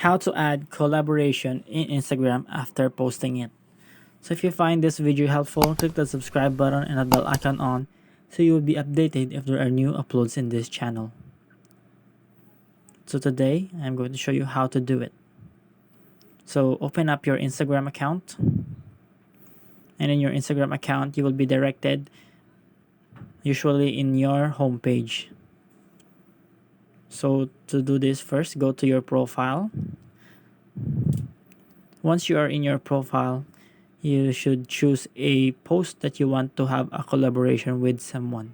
how to add collaboration in Instagram after posting it. So if you find this video helpful, click the subscribe button and the bell icon on so you will be updated if there are new uploads in this channel. So today, I'm going to show you how to do it. So open up your Instagram account, and in your Instagram account, you will be directed usually in your home page. So to do this, first go to your profile. Once you are in your profile, you should choose a post that you want to have a collaboration with someone.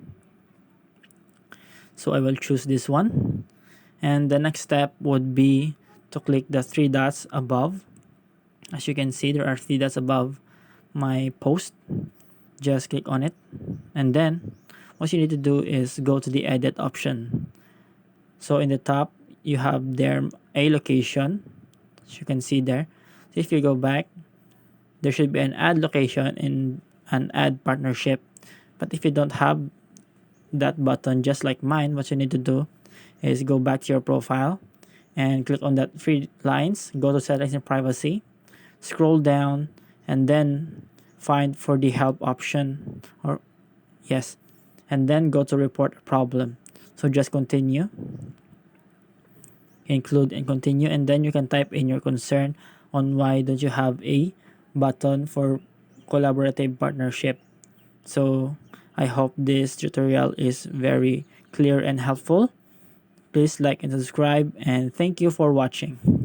So I will choose this one. And the next step would be to click the three dots above. As you can see, there are three dots above my post. Just click on it. And then what you need to do is go to the edit option. So in the top, you have there a location. As you can see there. So if you go back, there should be an add location and an add partnership. But if you don't have that button, just like mine, what you need to do is go back to your profile and click on that three lines, go to settings and privacy, scroll down, and then find for the help option, or yes, and then go to report a problem. So just continue, include and continue, and then you can type in your concern on why don't you have a button for collaborative partnership. So I hope this tutorial is very clear and helpful. Please like and subscribe, and thank you for watching.